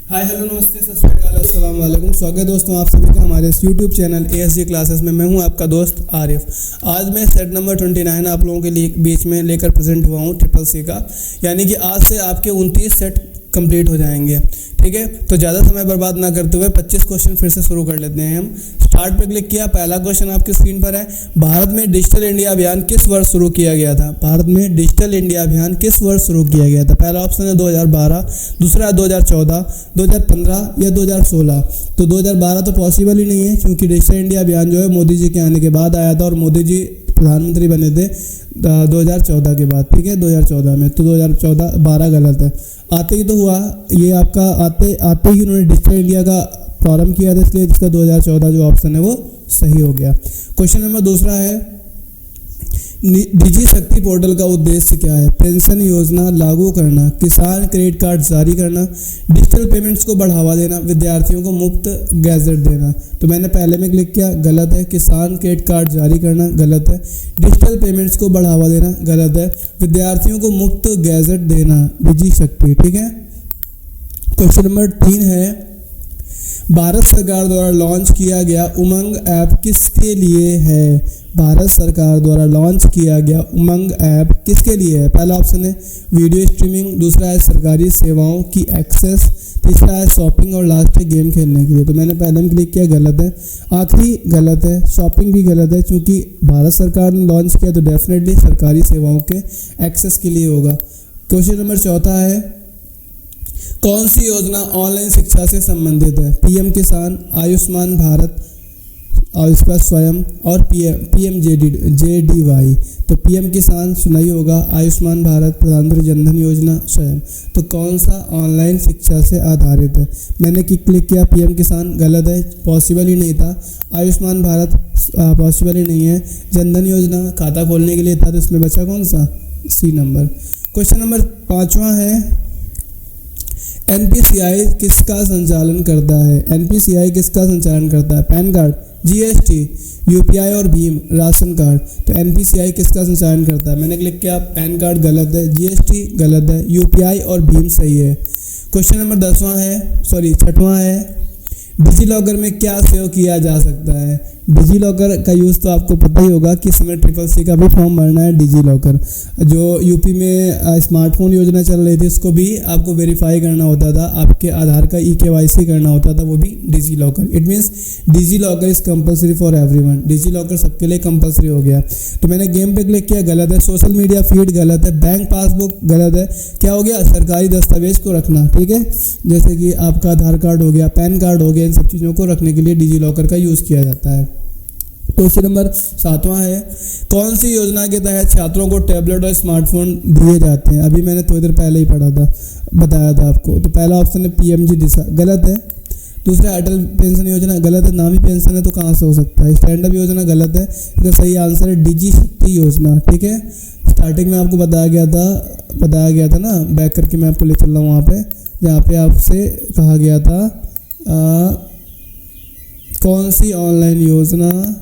Hi hello नमस्ते सत श्री अकाल अस्सलाम वालेकुम। स्वागत है दोस्तों आप सभी का हमारे इस यूट्यूब चैनल ASG क्लासेस में। मैं हूं आपका दोस्त आरिफ। आज मैं सेट नंबर 29 आप लोगों के लिए बीच में लेकर प्रेजेंट हुआ हूं CCC का, यानी कि आज से आपके 29 सेट कंप्लीट हो जाएंगे। ठीक है, तो ज़्यादा समय बर्बाद ना करते हुए 25 क्वेश्चन फिर से शुरू कर लेते हैं हम। स्टार्ट पे क्लिक किया, पहला क्वेश्चन आपकी स्क्रीन पर है। भारत में डिजिटल इंडिया अभियान किस वर्ष शुरू किया गया था? भारत में डिजिटल इंडिया अभियान किस वर्ष शुरू किया गया था? पहला ऑप्शन है 2012, दूसरा है 2014, 2015 या 2016। तो 2012 तो पॉसिबल ही नहीं है, क्योंकि डिजिटल इंडिया अभियान जो है मोदी जी के आने के बाद आया था और मोदी जी प्रधानमंत्री बने थे 2014 के बाद। ठीक है, 2014 में, तो 2014 12 गलत है। आते ही तो हुआ ये आपका, आते ही उन्होंने डिजिटल इंडिया का प्रारंभ किया था, इसलिए इसका 2014 जो ऑप्शन है वो सही हो गया। क्वेश्चन नंबर दूसरा है, डिजी शक्ति पोर्टल का उद्देश्य क्या है? पेंशन योजना लागू करना, किसान क्रेडिट कार्ड जारी करना, डिजिटल पेमेंट्स को बढ़ावा देना, विद्यार्थियों को मुफ्त गैजेट देना। तो मैंने पहले में क्लिक किया, गलत है। किसान क्रेडिट कार्ड जारी करना गलत है। डिजिटल पेमेंट्स को बढ़ावा देना गलत है। विद्यार्थियों को मुफ्त गैजेट देना, डिजी शक्ति। ठीक है। क्वेश्चन नंबर 3 है, भारत सरकार द्वारा लॉन्च किया गया उमंग ऐप किसके लिए है? भारत सरकार द्वारा लॉन्च किया गया उमंग ऐप किसके लिए है? पहला ऑप्शन है वीडियो स्ट्रीमिंग, दूसरा है सरकारी सेवाओं की एक्सेस, तीसरा है शॉपिंग और लास्ट है गेम खेलने के लिए। तो मैंने पहले में क्लिक किया, गलत है। आखिरी गलत है, शॉपिंग भी गलत है, क्योंकि भारत सरकार ने लॉन्च किया तो डेफिनेटली सरकारी सेवाओं के एक्सेस के लिए होगा। क्वेश्चन नंबर 4 है, कौन सी योजना ऑनलाइन शिक्षा से संबंधित है? PM किसान, आयुष्मान भारत, आयुष्मान स्वयं और PMJDY। तो PM किसान सुना ही होगा, आयुष्मान भारत प्रधानमंत्री जनधन योजना, स्वयं। तो कौन सा ऑनलाइन शिक्षा से आधारित है? मैंने क्लिक किया, PM किसान गलत है, पॉसिबल ही नहीं था। आयुष्मान भारत पॉसिबल ही नहीं है। जनधन योजना खाता खोलने के लिए था, तो इसमें बचा कौन सा? C number. क्वेश्चन नंबर 5 है, NPCI किसका संचालन करता है? NPCI किसका संचालन करता है? पैन कार्ड, GST, UPI और भीम राशन कार्ड। तो NPCI किसका संचालन करता है? मैंने क्लिक किया, पैन कार्ड गलत है, GST गलत है, UPI और भीम सही है। क्वेश्चन नंबर 6वां है, डिजी लॉकर में क्या सेव किया जा सकता है? डिजी लॉकर का यूज़ तो आपको पता ही होगा कि इसमें CCC का भी फॉर्म भरना है। डिजी लॉकर जो यूपी में स्मार्टफोन योजना चल रही थी, उसको भी आपको वेरीफाई करना होता था, आपके आधार का EKYC करना होता था, वो भी DigiLocker. It means DigiLocker is compulsory for everyone. DigiLocker सबके लिए कंपलसरी हो गया। तो मैंने गेम पे क्लिक किया, गलत है। सोशल मीडिया फीड गलत है। बैंक पासबुक गलत है। क्या हो गया? सरकारी दस्तावेज को रखना। ठीक है, जैसे कि आपका आधार कार्ड हो गया, पैन कार्ड हो गया, इन सब चीज़ों को रखने के लिए डिजी लॉकर का यूज़ किया जाता है। क्वेश्चन नंबर 7वां है, कौन सी योजना के तहत छात्रों को टैबलेट और स्मार्टफोन दिए जाते हैं? अभी मैंने थोड़ी देर पहले ही बताया था आपको। तो पहला ऑप्शन है PMG दिशा, गलत है। दूसरा अटल पेंशन योजना गलत है, नाम ही पेंशन है तो कहाँ से हो सकता है। स्टैंड अप योजना गलत है, इसका सही आंसर है डिजी शक्ति योजना। ठीक है, स्टार्टिंग में आपको बताया गया था ना, बैक करके मैं आपको ले चल रहा हूँ वहाँ पे, जहाँ पे आपसे कहा गया था कौन सी ऑनलाइन योजना,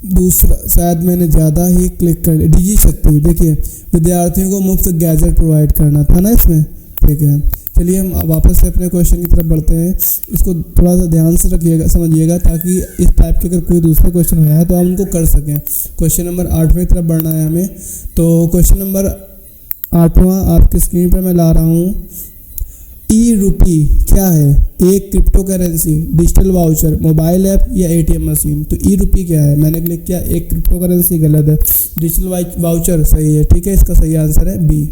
दूसरा शायद मैंने ज़्यादा ही क्लिक कर, डिजी शक्ति। देखिए, विद्यार्थियों को मुफ्त गैजेट प्रोवाइड करना था ना इसमें। ठीक है, चलिए हम वापस से अपने क्वेश्चन की तरफ बढ़ते हैं। इसको थोड़ा सा ध्यान से रखिएगा, समझिएगा, ताकि इस टाइप के अगर कोई दूसरे क्वेश्चन हुआ है तो हम उनको कर सकें। क्वेश्चन नंबर 8वें की तरफ बढ़ना है हमें। तो क्वेश्चन नंबर 8वां आपकी स्क्रीन पर मैं ला रहा हूँ। ई-रूपी क्या है? एक crypto currency, digital voucher, mobile app या ATM मशीन। तो ई-रूपी क्या है? मैंने क्लिक किया, एक क्रिप्टो करेंसी गलत है, डिजिटल वाउचर सही है। ठीक है, इसका सही आंसर है B।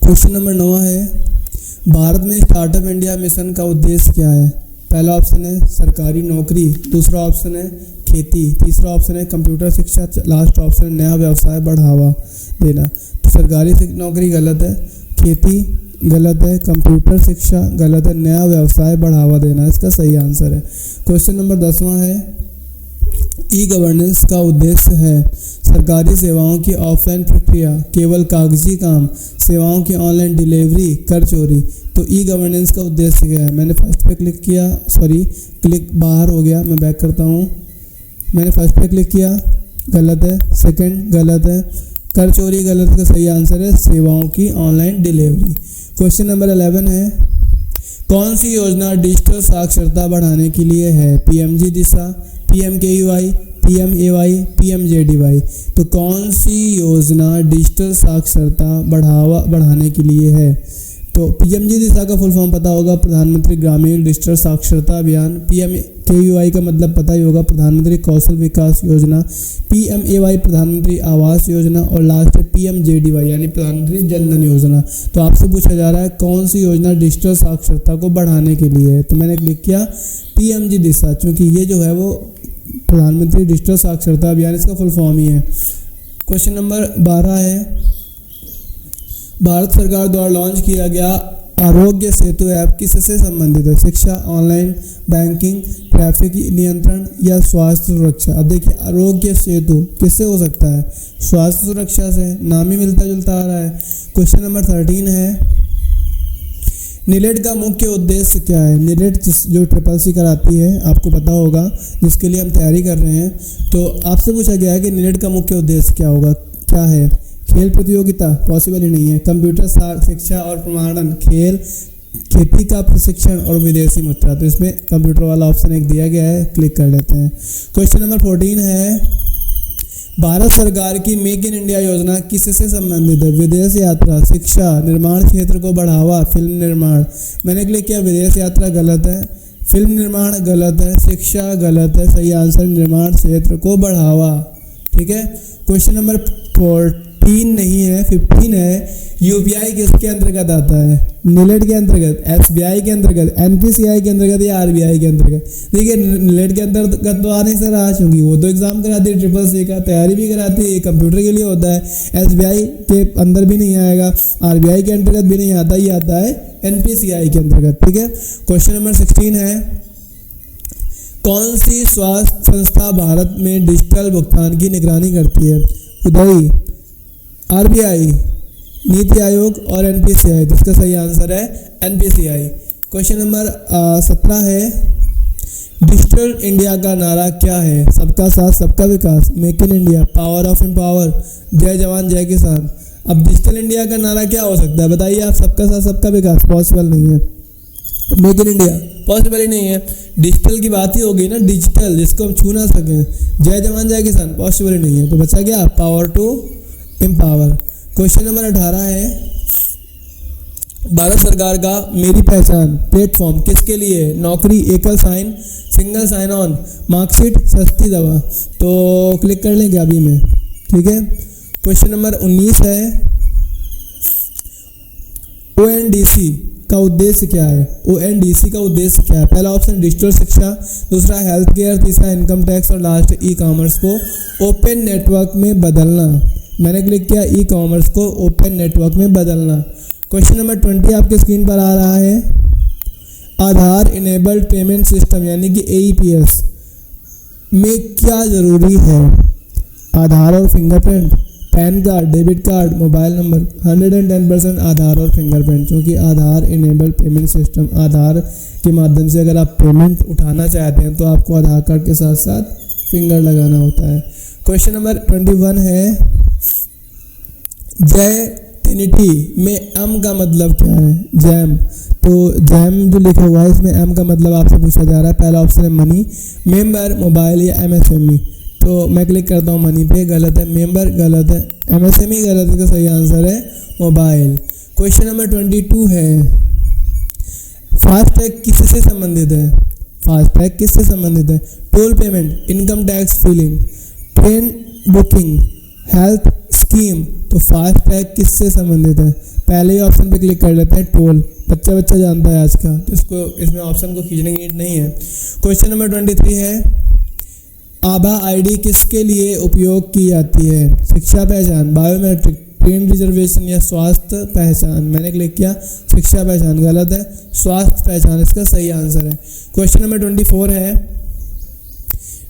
क्वेश्चन नंबर 9 है, भारत में स्टार्टअप इंडिया मिशन का उद्देश्य क्या है? पहला ऑप्शन है सरकारी नौकरी, दूसरा ऑप्शन है खेती, तीसरा ऑप्शन है कंप्यूटर शिक्षा, लास्ट ऑप्शन है नया व्यवसाय बढ़ावा देना। तो सरकारी नौकरी गलत है, खेती गलत है, कंप्यूटर शिक्षा गलत है, नया व्यवसाय बढ़ावा देना इसका सही आंसर है। क्वेश्चन नंबर 10वां है, ई गवर्नेंस का उद्देश्य है सरकारी सेवाओं की ऑफलाइन प्रक्रिया, केवल कागजी काम, सेवाओं की ऑनलाइन डिलीवरी, कर चोरी। तो ई गवर्नेंस का उद्देश्य क्या है? मैंने फर्स्ट पे क्लिक किया, क्लिक बाहर हो गया, मैं बैक करता हूँ। मैंने फर्स्ट पे क्लिक किया, गलत है। सेकंड गलत है। कर चोरी गलत, का सही आंसर है सेवाओं की ऑनलाइन डिलीवरी। क्वेश्चन नंबर 11 है, कौन सी योजना डिजिटल साक्षरता बढ़ाने के लिए है? पीएमजी दिशा, पीएमकेवीवाई, पीएमएवाई, पीएमजेडीवाई। तो कौन सी योजना डिजिटल साक्षरता बढ़ाने के लिए है? तो पीएमजी दिशा का फुल फॉर्म पता होगा, प्रधानमंत्री ग्रामीण डिजिटल साक्षरता अभियान। पीएमकेवीवाई का मतलब पता ही होगा, प्रधानमंत्री कौशल विकास योजना। पीएमएवाई प्रधानमंत्री आवास योजना, और लास्ट है पीएमजेडीवाई यानी प्रधानमंत्री जन धन योजना। तो आपसे पूछा जा रहा है कौन सी योजना डिजिटल साक्षरता को बढ़ाने के लिए है? तो मैंने क्लिक किया पीएमजी दिशा, क्योंकि ये जो है वो प्रधानमंत्री डिजिटल साक्षरता अभियान इसका फुल फॉर्म ही है। क्वेश्चन नंबर 12 है, भारत सरकार द्वारा लॉन्च किया गया आरोग्य सेतु ऐप किससे संबंधित है? शिक्षा, ऑनलाइन बैंकिंग, ट्रैफिक नियंत्रण या स्वास्थ्य सुरक्षा। अब देखिए आरोग्य सेतु किससे हो सकता है? स्वास्थ्य सुरक्षा से, नाम ही मिलता जुलता आ रहा है। क्वेश्चन नंबर 13 है, नीलेट का मुख्य उद्देश्य क्या है? नीलेट जो ट्रिपल कराती है, आपको पता होगा, जिसके लिए हम तैयारी कर रहे हैं। तो आपसे पूछा गया है कि नीलेट का मुख्य उद्देश्य क्या होगा, क्या है? खेल प्रतियोगिता, पॉसिबल ही नहीं है। कंप्यूटर शिक्षा और प्रमाणन, खेल, खेती का प्रशिक्षण और विदेशी मुद्रा। तो इसमें कंप्यूटर वाला ऑप्शन एक दिया गया है, क्लिक कर लेते हैं। क्वेश्चन नंबर 14 है, भारत सरकार की मेक इन इंडिया योजना किससे संबंधित है? विदेश यात्रा, शिक्षा, निर्माण क्षेत्र को बढ़ावा, फिल्म निर्माण। मैंने क्लिक किया विदेश यात्रा गलत है, फिल्म निर्माण गलत है, शिक्षा गलत है, सही आंसर निर्माण क्षेत्र को बढ़ावा। ठीक है। क्वेश्चन नंबर 14 नहीं है, 15 है, यूपीआई किसके अंतर्गत आता है? नीलेट के अंतर्गत, एसबीआई के अंतर्गत, एनपीसीआई के अंतर्गत या आरबीआई के अंतर्गत? देखिए नीलेट के अंतर्गत तो आने से रहा, चूंकि वो तो एग्जाम कराती है, ट्रिपल सी का तैयारी भी कराती है, ये कंप्यूटर के लिए होता है। एसबीआई के अंदर भी नहीं आएगा, आरबीआई के अंतर्गत भी नहीं आता, ये आता है एनपीसीआई के अंतर्गत। ठीक है। क्वेश्चन नंबर 16 है, कौन सी स्वास्थ्य संस्था भारत में डिजिटल भुगतान की निगरानी करती है? उदय, आरबीआई, नीति आयोग और एनपीसीआई। तो इसका सही आंसर है एनपीसीआई। क्वेश्चन नंबर 17 है, डिजिटल इंडिया का नारा क्या है? सबका साथ सबका विकास, make in India, power of empower, जय जवान जय किसान। अब डिजिटल इंडिया का नारा क्या हो सकता है बताइए आप? सबका साथ सबका विकास पॉसिबल नहीं है, मेक इन इंडिया पॉसिबल ही नहीं है। डिजिटल की बात ही होगी ना, डिजिटल जिसको हम छू ना सकें। जय जवान जय किसान पॉसिबल ही नहीं है, तो बचा क्या? Power to empower. Question number 18 है, भारत सरकार का मेरी पहचान प्लेटफॉर्म किसके लिए? नौकरी, एकल sign, single sign on, marksheet, सस्ती दवा। तो क्लिक कर लेंगे अभी में। ठीक है। क्वेश्चन नंबर 19 है, ओएनडीसी का उद्देश्य क्या है? ओएनडीसी का उद्देश्य क्या है? पहला ऑप्शन डिजिटल शिक्षा, दूसरा हेल्थ केयर, तीसरा इनकम टैक्स और लास्ट ई कॉमर्स को ओपन नेटवर्क में बदलना। मैंने क्लिक किया ई कॉमर्स को ओपन नेटवर्क में बदलना। क्वेश्चन नंबर 20 आपके स्क्रीन पर आ रहा है, आधार इनेबल्ड पेमेंट सिस्टम यानी कि एईपीएस में क्या जरूरी है? आधार और fingerprint, pan card, debit card, mobile number. 110% आधार और फिंगरप्रिंट, क्योंकि आधार इनेबल्ड पेमेंट सिस्टम, आधार के माध्यम से अगर आप पेमेंट उठाना चाहते हैं तो आपको आधार कार्ड के साथ साथ फिंगर लगाना होता है। क्वेश्चन नंबर 21 है, जय ट्रिनिटी में एम का मतलब क्या है? जैम। तो जैम जो लिखा हुआ है इसमें एम का मतलब आपसे पूछा जा रहा है। पहला ऑप्शन है मनी, मेंबर, मोबाइल या एमएसएमई। तो मैं क्लिक करता हूँ मनी पे, गलत है। मेंबर गलत है, एमएसएमई गलत है, तो सही आंसर है मोबाइल। क्वेश्चन नंबर 22 है, फास्टैग किससे संबंधित है? फास्टैग किससे संबंधित है? Toll payment, income tax filing, train booking, health scheme. तो फास्टैग किससे संबंधित है? पहले ही ऑप्शन पे क्लिक कर लेते हैं, टोल। बच्चा जानता है आज का, तो इसको इसमें ऑप्शन को खींचने की नीड नहीं है। क्वेश्चन नंबर 23 है, आभा आईडी किसके लिए उपयोग की जाती है? शिक्षा पहचान, बायोमेट्रिक, ट्रेन रिजर्वेशन या स्वास्थ्य पहचान। मैंने क्लिक किया शिक्षा पहचान, गलत है, स्वास्थ्य पहचान इसका सही आंसर है। क्वेश्चन नंबर 24 है,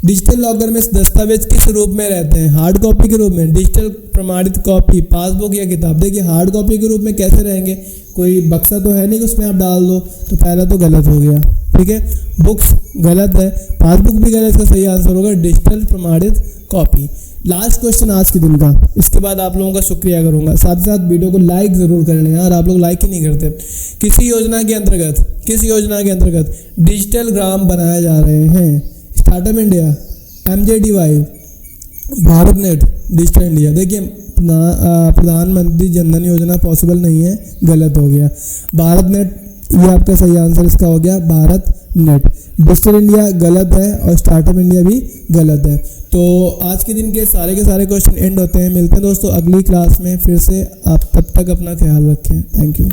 डिजिटल लॉकर में दस्तावेज किस रूप में रहते हैं? हार्ड कॉपी के रूप में, डिजिटल प्रमाणित कॉपी, पासबुक या किताब। देखिए हार्ड कॉपी के रूप में कैसे रहेंगे? कोई बक्सा तो है नहीं कि उसमें आप डाल दो, तो पहला तो गलत हो गया। ठीक है। बुक्स गलत है, पासबुक भी गलत, इसका सही आंसर होगा डिजिटल प्रमाणित कॉपी। लास्ट क्वेश्चन आज के दिन का, इसके बाद आप लोगों का शुक्रिया करूंगा। साथ ही साथ वीडियो को लाइक जरूर कर लें यार, आप लोग लाइक ही नहीं करते। किस योजना के अंतर्गत डिजिटल ग्राम बनाए जा रहे हैं? Startup India, MJDY, Bharat net, digital India. देखिए प्रधानमंत्री जनधन योजना पॉसिबल नहीं है, गलत हो गया। भारत नेट ये आपका सही आंसर इसका हो गया भारत नेट। डिजिटल इंडिया गलत है और स्टार्टअप इंडिया भी गलत है। तो आज के दिन के सारे क्वेश्चन एंड होते हैं। मिलते हैं दोस्तों अगली क्लास में फिर से। आप तब तक अपना ख्याल रखें। Thank you.